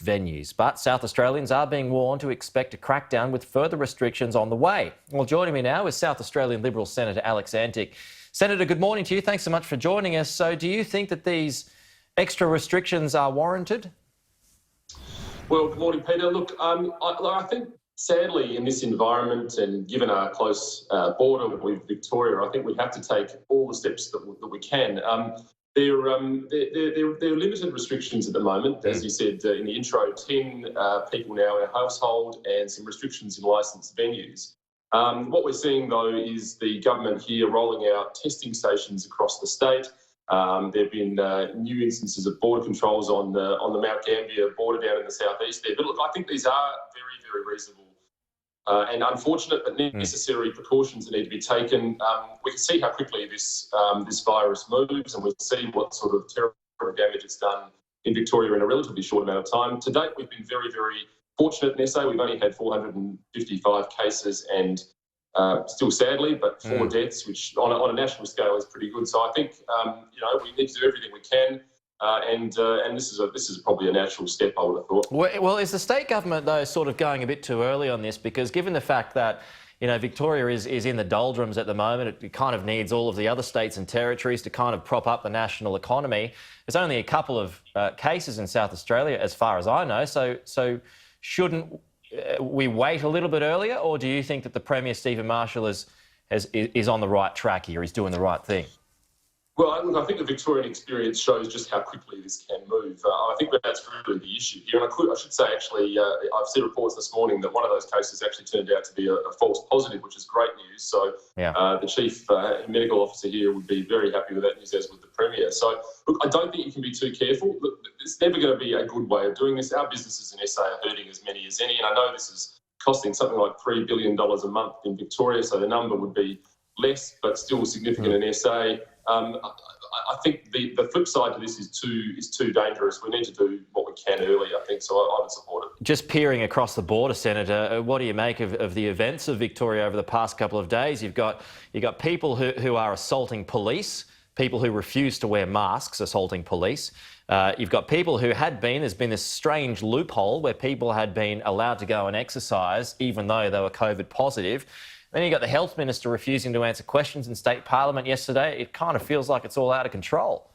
venues. But South Australians are being warned to expect a crackdown with further restrictions on the way. Well, joining me now is South Australian Liberal Senator Alex Antic. Senator, good morning to you. Thanks so much for joining us. So do you think that these extra restrictions are warranted? Well, good morning, Peter. Look, I think sadly in this environment and given our close border with Victoria, I think we have to take all the steps that we can. There are limited restrictions at the moment, as you said in the intro, 10 people now in a household and some restrictions in licensed venues. What we're seeing, though, is the government here rolling out testing stations across the state. There have been new instances of border controls on the Mount Gambier border down in the southeast there. But look, I think these are very, very reasonable and unfortunate but necessary precautions that need to be taken. We can see how quickly this virus moves, and we see what sort of terrible damage it's done in Victoria in a relatively short amount of time. To date, we've been very, very fortunate in SA. We've only had 455 cases and still sadly, but 4 deaths, which on a national scale is pretty good. So I think we need to do everything we can, and this is probably a natural step, I would have thought. Well, is the state government though sort of going a bit too early on this? Because given the fact that Victoria is in the doldrums at the moment, it kind of needs all of the other states and territories to kind of prop up the national economy. There's only a couple of cases in South Australia, as far as I know. So shouldn't we wait a little bit earlier, or do you think that the Premier, Stephen Marshall, is on the right track here? He's doing the right thing? Well, I think the Victorian experience shows just how quickly this can move. I think that's really the issue here. And I should say, actually, I've seen reports this morning that one of those cases actually turned out to be a false positive, which is great news. So the Chief Medical Officer here would be very happy with that news, as would the Premier. So, look, I don't think you can be too careful. Look, it's never going to be a good way of doing this. Our businesses in SA are hurting as many as any, and I know this is costing something like $3 billion a month in Victoria, so the number would be less, but still significant in SA. I think the flip side to this is too dangerous. We need to do what we can early, I think, so I would support it. Just peering across the border, Senator, what do you make of the events of Victoria over the past couple of days? You've got people who are assaulting police, people who refuse to wear masks assaulting police. You've got people who there's been this strange loophole where people had been allowed to go and exercise even though they were COVID positive. Then you got the Health Minister refusing to answer questions in State Parliament yesterday. It kind of feels like it's all out of control.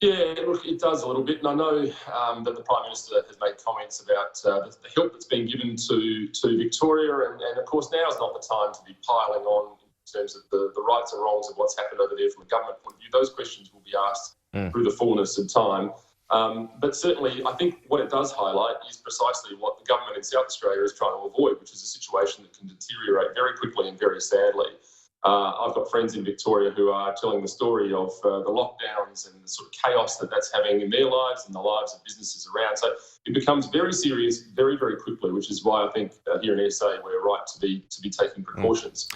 Yeah, look, it does a little bit. And I know that the Prime Minister has made comments about the help that's been given to Victoria. And of course, now is not the time to be piling on in terms of the rights and wrongs of what's happened over there from a government point of view. Those questions will be asked through the fullness of time. But certainly, I think what it does highlight is precisely what the government in South Australia is trying to avoid, which is a situation that can deteriorate very quickly and very sadly. I've got friends in Victoria who are telling the story of the lockdowns and the sort of chaos that's having in their lives and the lives of businesses around. So it becomes very serious very, very quickly, which is why I think here in SA we're right to be taking precautions.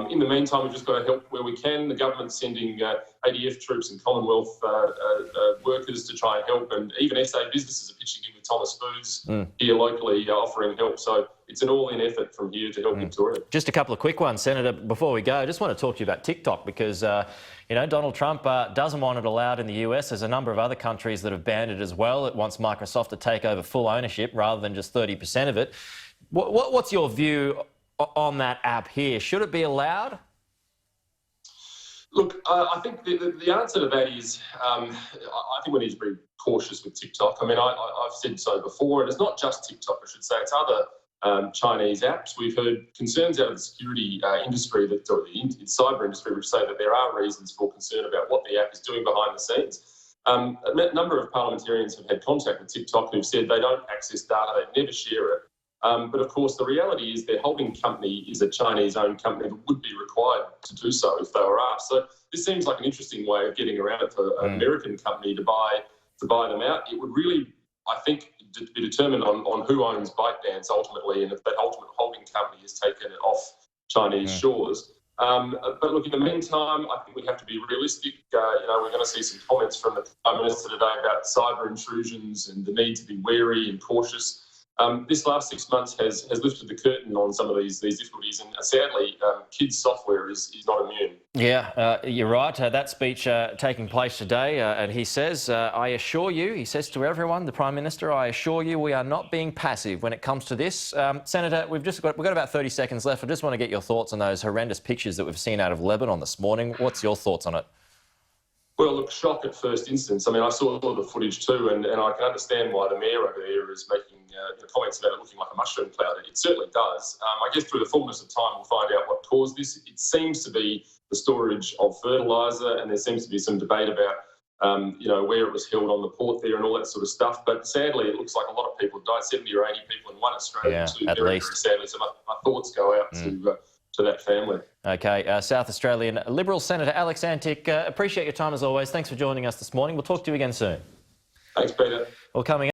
In the meantime, we've just got to help where we can. The government's sending ADF troops and Commonwealth workers to try and help, and even SA businesses are pitching in with Thomas Foods here locally offering help. So it's an all-in effort from here to help Victoria. Just a couple of quick ones, Senator, before we go. I just want to talk to you about TikTok because, Donald Trump doesn't want it allowed in the US. There's a number of other countries that have banned it as well. It wants Microsoft to take over full ownership rather than just 30% of it. What's your view on that app here? Should it be allowed? Look, I think the answer to that is I think we need to be cautious with TikTok. I mean, I've said so before, and it's not just TikTok, I should say. It's other Chinese apps. We've heard concerns out of the security industry, or the cyber industry, which say that there are reasons for concern about what the app is doing behind the scenes. A number of parliamentarians have had contact with TikTok who've said they don't access data, they never share it. But of course, the reality is their holding company is a Chinese-owned company that would be required to do so if they were asked. So this seems like an interesting way of getting around it for an American company to buy them out. It would really, I think, be determined on who owns ByteDance ultimately, and if that ultimate holding company has taken it off Chinese shores. But look, in the meantime, I think we have to be realistic. We're going to see some comments from the Prime Minister today about cyber intrusions and the need to be wary and cautious. this last 6 months has lifted the curtain on some of these difficulties, and sadly, kids' software is not immune. Yeah, you're right. That speech taking place today, and he says, I assure you, he says to everyone, the Prime Minister, I assure you we are not being passive when it comes to this. Senator, we've got about 30 seconds left. I just want to get your thoughts on those horrendous pictures that we've seen out of Lebanon this morning. What's your thoughts on it? Well, look, shock at first instance. I mean, I saw the footage too, and I can understand why the mayor over there is making comments about it looking like a mushroom cloud. It certainly does. I guess through the fullness of time, we'll find out what caused this. It seems to be the storage of fertiliser, and there seems to be some debate about, where it was held on the port there and all that sort of stuff. But sadly, it looks like a lot of people died, 70 or 80 people in one Australian, Yeah, two at very, least. very sadly. So my thoughts go out to that family. OK, South Australian Liberal Senator Alex Antic, appreciate your time as always. Thanks for joining us this morning. We'll talk to you again soon. Thanks, Peter. Well, coming